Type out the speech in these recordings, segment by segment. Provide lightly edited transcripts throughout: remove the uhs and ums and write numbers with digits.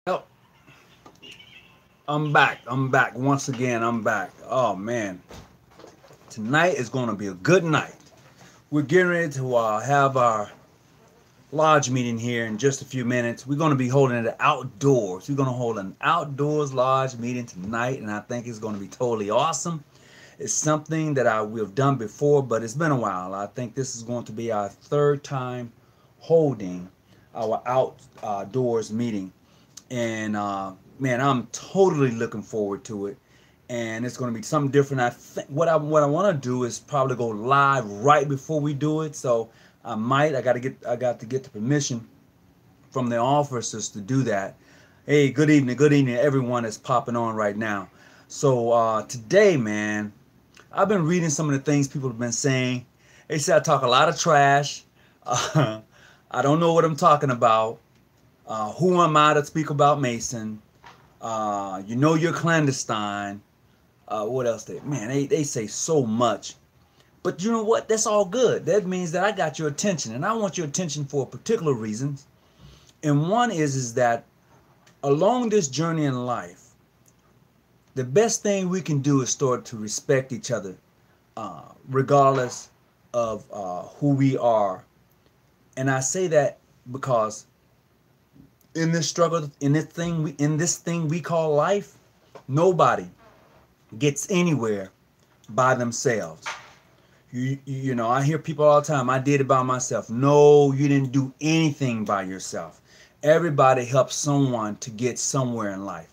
Yep, I'm back. I'm back once again. I'm back. Oh man, tonight is going to be a good night. We're getting ready to have our lodge meeting here in just a few minutes. We're going to be holding it outdoors. We're going to hold an outdoors lodge meeting tonight, and I think it's going to be totally awesome. It's something that we've done before, but it's been a while. I think this is going to be our third time holding our outdoors meeting, and man, I'm totally looking forward to it. And it's going to be something different. I think what I want to do is probably go live right before we do it. So I got to get the permission from the officers to do that. Hey, good evening, everyone that's popping on right now. So today, man, I've been reading some of the things people have been saying. They say I talk a lot of trash. I don't know what I'm talking about. Who am I to speak about Mason? You're clandestine. What else? They say so much. But you know what? That's all good. That means that I got your attention, and I want your attention for particular reasons. And one is that along this journey in life, the best thing we can do is start to respect each other, regardless of who we are. And I say that because in this struggle, in this thing we call life, nobody gets anywhere by themselves. I hear people all the time, I did it by myself. No, you didn't do anything by yourself. Everybody helps someone to get somewhere in life.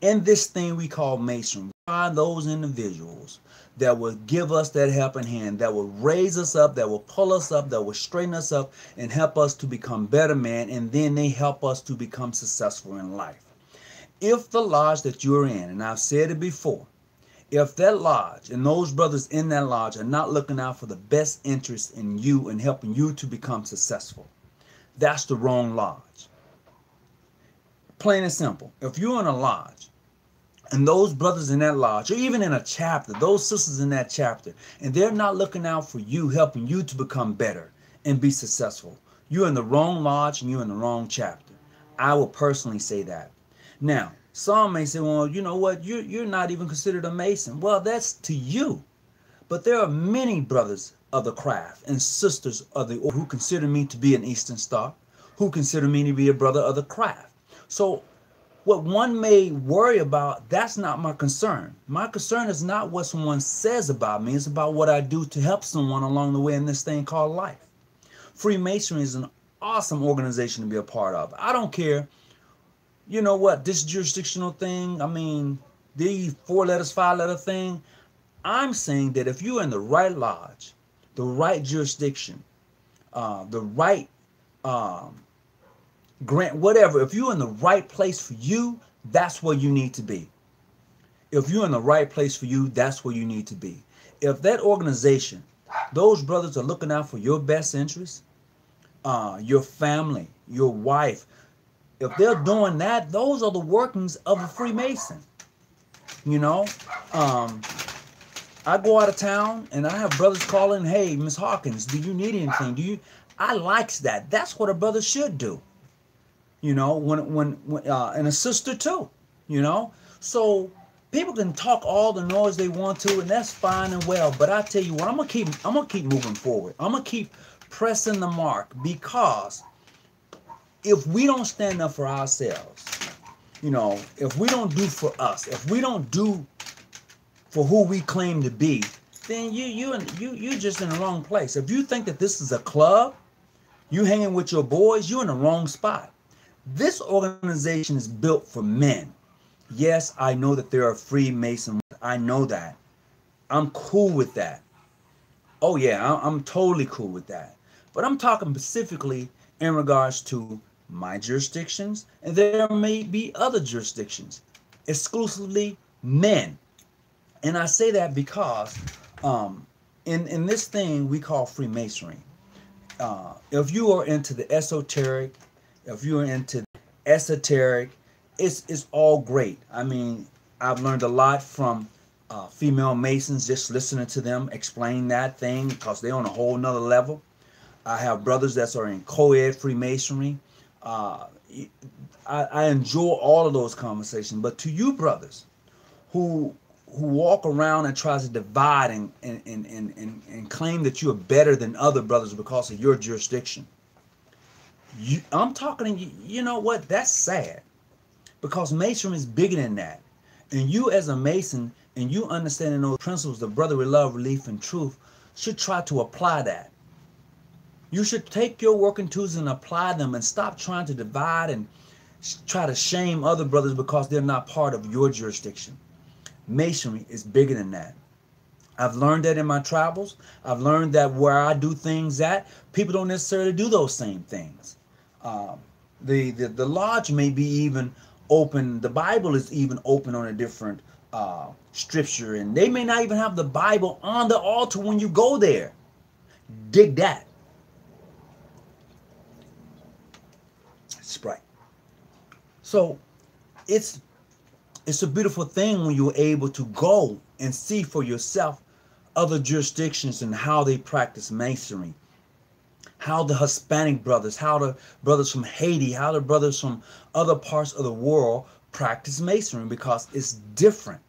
In this thing we call Masonry, find those individuals that will give us that helping hand, that will raise us up, that will pull us up, that will straighten us up and help us to become better men, and then they help us to become successful in life. If the lodge that you're in, and I've said it before, if that lodge and those brothers in that lodge are not looking out for the best interest in you and helping you to become successful, that's the wrong lodge. Plain and simple. If you're in a lodge and those brothers in that lodge, or even in a chapter, those sisters in that chapter, and they're not looking out for you, helping you to become better and be successful, you're in the wrong lodge and you're in the wrong chapter. I will personally say that. Now, some may say, well, you know what, you're not even considered a Mason. Well, that's to you. But there are many brothers of the craft and sisters of the who consider me to be an Eastern Star, who consider me to be a brother of the craft. So what one may worry about, that's not my concern. My concern is not what someone says about me. It's about what I do to help someone along the way in this thing called life. Freemasonry is an awesome organization to be a part of. I don't care. You know what, this jurisdictional thing, the 4 letter, 5 letter thing, I'm saying that if you're in the right lodge, the right jurisdiction, the right grant, whatever, if you're in the right place for you, that's where you need to be. If you're in the right place for you, that's where you need to be. If that organization, those brothers are looking out for your best interests, your family, your wife, if they're doing that, those are the workings of a Freemason. I go out of town and I have brothers calling, hey, Miss Hawkins, do you need anything? I likes that. That's what a brother should do. When and a sister too. So people can talk all the noise they want to, and that's fine and well. But I tell you what, I'm gonna keep moving forward. I'm gonna keep pressing the mark, because if we don't stand up for ourselves, if we don't do for us, if we don't do for who we claim to be, then you're just in the wrong place. If you think that this is a club, you hanging with your boys, you're in the wrong spot. This organization is built for men. Yes, I know that there are Freemasons. I know that. I'm cool with that. Oh yeah, I'm totally cool with that. But I'm talking specifically in regards to my jurisdictions, and there may be other jurisdictions, exclusively men. And I say that because in this thing we call Freemasonry, if you are into the esoteric, if you're into esoteric, it's all great. I've learned a lot from female Masons, just listening to them explain that thing, because they're on a whole nother level. I have brothers that are in co-ed Freemasonry. Uh, I enjoy all of those conversations. But to you brothers who walk around and tries to divide and claim that you are better than other brothers because of your jurisdiction, I'm talking to you. You know what? That's sad, because Masonry is bigger than that. And you as a Mason, and you understanding those principles of brotherly love, relief, and truth, should try to apply that. You should take your working tools and apply them, and stop trying to divide and try to shame other brothers because they're not part of your jurisdiction. Masonry is bigger than that. I've learned that in my travels. I've learned that where I do things at, people don't necessarily do those same things. The lodge may be even open. The Bible is even open on a different scripture, and they may not even have the Bible on the altar when you go there. Dig that. Sprite. So it's a beautiful thing when you're able to go and see for yourself other jurisdictions and how they practice Masonry. How the Hispanic brothers, how the brothers from Haiti, how the brothers from other parts of the world practice Masonry, because it's different.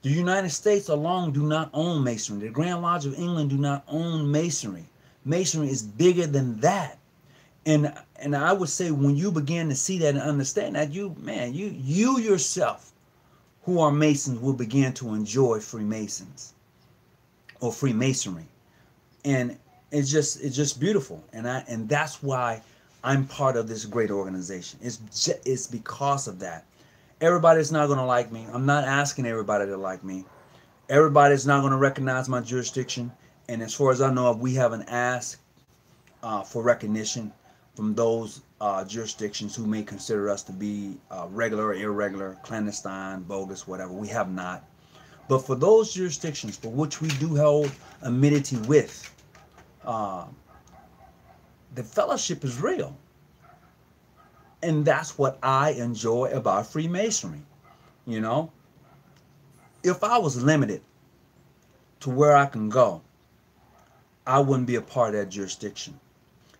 The United States alone do not own Masonry. The Grand Lodge of England do not own Masonry. Masonry is bigger than that. And I would say when you begin to see that and understand that, you yourself who are Masons will begin to enjoy Freemasons or Freemasonry. And it's just beautiful. And that's why I'm part of this great organization. It's because of that. Everybody's not going to like me. I'm not asking everybody to like me. Everybody's not going to recognize my jurisdiction. And as far as I know, we haven't asked for recognition from those jurisdictions who may consider us to be regular or irregular, clandestine, bogus, whatever. We have not. But for those jurisdictions for which we do hold amity with, the fellowship is real. And that's what I enjoy about Freemasonry. You know, if I was limited to where I can go, I wouldn't be a part of that jurisdiction.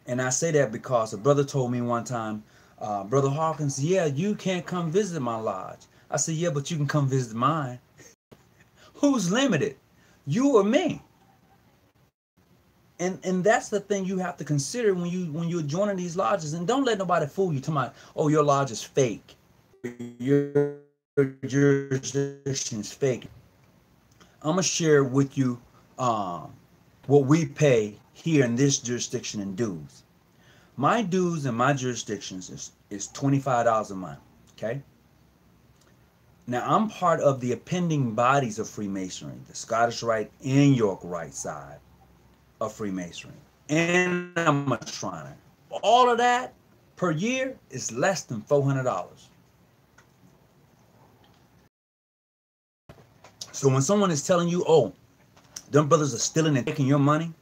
And I say that because a brother told me one time, Brother Hawkins, yeah, you can't come visit my lodge. I said, yeah, but you can come visit mine. Who's limited? You or me? And that's the thing you have to consider when you're joining these lodges. And don't let nobody fool you. Talking about, oh, your lodge is fake. Your jurisdiction is fake. I'm gonna share with you what we pay here in this jurisdiction in dues. My dues in my jurisdictions is $25 a month. Okay. Now I'm part of the appending bodies of Freemasonry, the Scottish Rite and York Rite side of Freemasonry, and I'm a Shriner. All of that per year is less than $400. So when someone is telling you, oh, them brothers are stealing and taking your money,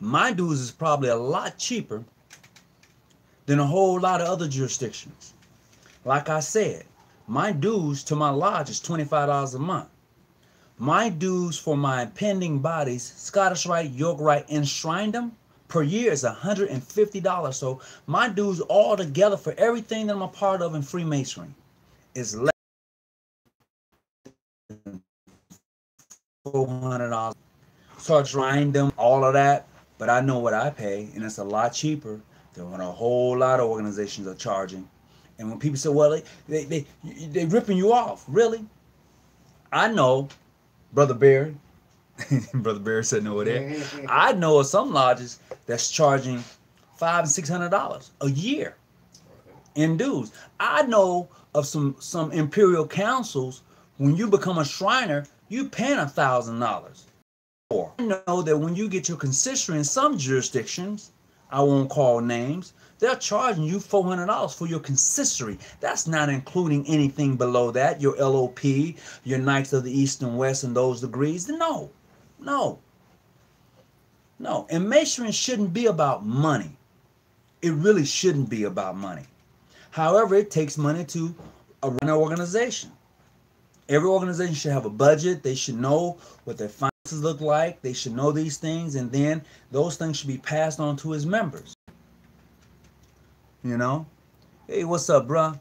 my dues is probably a lot cheaper than a whole lot of other jurisdictions. Like I said, my dues to my lodge is $25 a month. My dues for my appending bodies, Scottish Rite, York Rite, and Shrindom, per year is $150. So my dues all together for everything that I'm a part of in Freemasonry is less than $400. So Shrindom, all of that, but I know what I pay, and it's a lot cheaper than what a whole lot of organizations are charging. And when people say, well, they ripping you off, really? I know. Brother Barry, Brother Barry said no there. I know of some lodges that's charging $500 and $600 a year in dues. I know of some imperial councils, when you become a Shriner, you paying $1,000. I know that when you get your consistory in some jurisdictions, I won't call names, they're charging you $400 for your consistory. That's not including anything below that, your LOP, your Knights of the East and West and those degrees. No. And Masonry shouldn't be about money. It really shouldn't be about money. However, it takes money to run an organization. Every organization should have a budget. They should know what their finances look like. They should know these things, and then those things should be passed on to its members. You know, hey, what's up, bruh?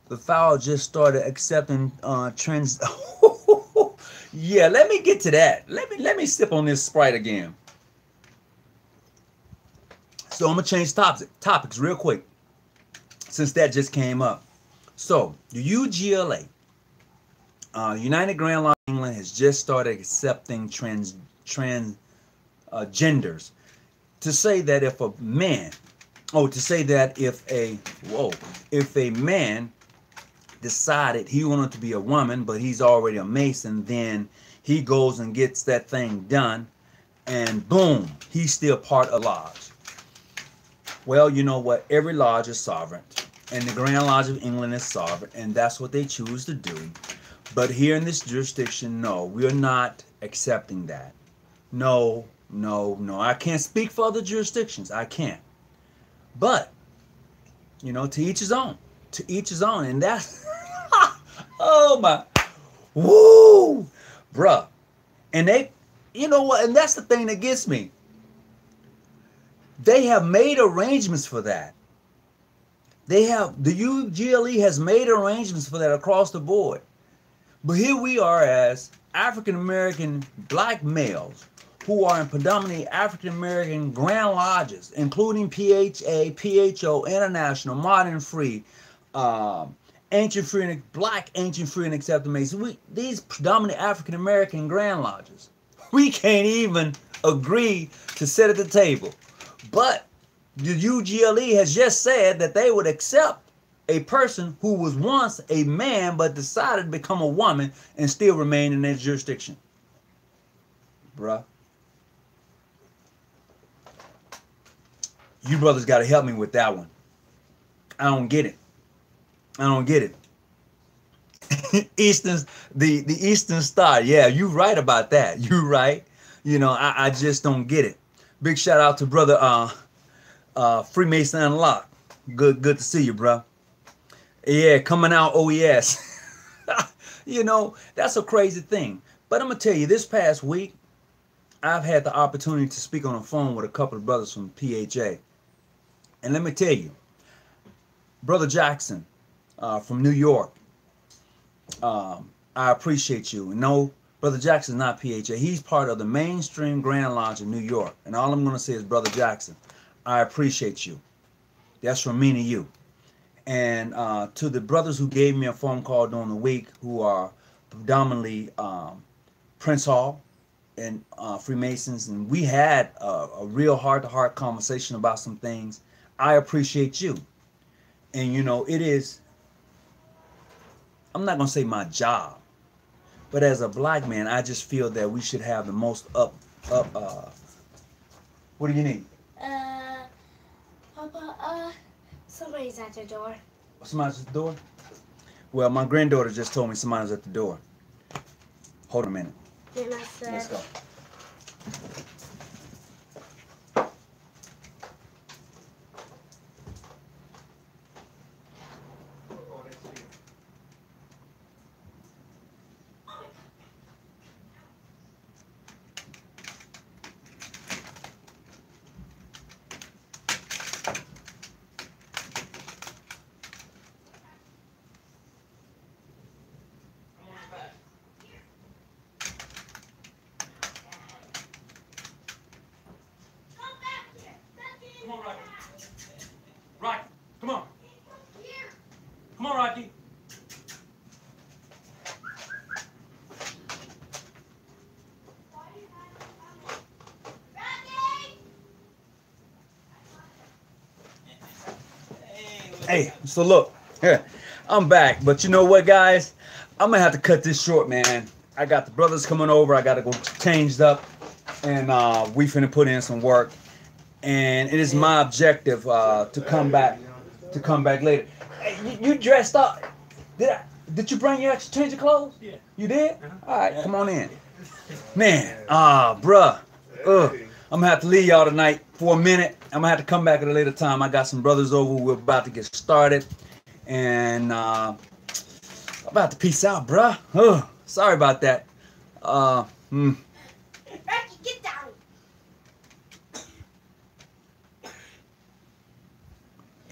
The foul just started accepting trends. Yeah, let me get to that. Let me sip on this Sprite again. So I'm gonna change topics real quick since that just came up. So the UGLA, United Grand Lodge of England, has just started accepting genders. To say that if a man, to say that if a man decided he wanted to be a woman, but he's already a Mason, then he goes and gets that thing done, and boom, he's still part of the lodge. Well, you know what? Every lodge is sovereign, and the Grand Lodge of England is sovereign, and that's what they choose to do. But here in this jurisdiction, no, we are not accepting that. No, no, no. I can't speak for other jurisdictions. I can't. But, you know, to each his own. To each his own. And that's, oh my, woo, bruh. And they, you know what? And that's the thing that gets me. They have made arrangements for that. The UGLE has made arrangements for that across the board. But here we are as African-American black males who are in predominantly African-American Grand Lodges, including PHA, PHO, International, Modern Free, Ancient Free, and Black Ancient Free and Accepted Masons. These predominantly African-American Grand Lodges, we can't even agree to sit at the table. But the UGLE has just said that they would accept a person who was once a man but decided to become a woman and still remain in their jurisdiction. Bruh. You brothers got to help me with that one. I don't get it. I don't get it. The Eastern Star. Yeah, you right about that. You right. You know, I just don't get it. Big shout out to brother Freemason Unlocked. Good to see you, bro. Yeah, coming out OES. You know, that's a crazy thing. But I'm going to tell you, this past week, I've had the opportunity to speak on the phone with a couple of brothers from PHA. And let me tell you, Brother Jackson from New York, I appreciate you. No, Brother Jackson's not PHA. He's part of the mainstream Grand Lodge of New York. And all I'm going to say is, Brother Jackson, I appreciate you. That's from me to you. And to the brothers who gave me a phone call during the week, who are predominantly Prince Hall and Freemasons, and we had a real heart-to-heart conversation about some things. I appreciate you. And you know, it is, I'm not going to say my job, but as a black man, I just feel that we should have the most what do you need? Papa, somebody's at the door. Somebody's at the door? Well, my granddaughter just told me somebody's at the door. Hold a minute. Let's go. Come on, Rocky. Rocky, come on. Come on, Rocky. Hey, so look, here, I'm back. But you know what, guys? I'm going to have to cut this short, man. I got the brothers coming over. I got to go changed up. And we finna put in some work. And it is my objective to come back later. Hey, you dressed up. Did you bring your extra change of clothes? Yeah. You did? All right, come on in. Man, bruh. I'm going to have to leave y'all tonight for a minute. I'm going to have to come back at a later time. I got some brothers over. We're about to get started. And I'm about to peace out, bruh. Sorry about that.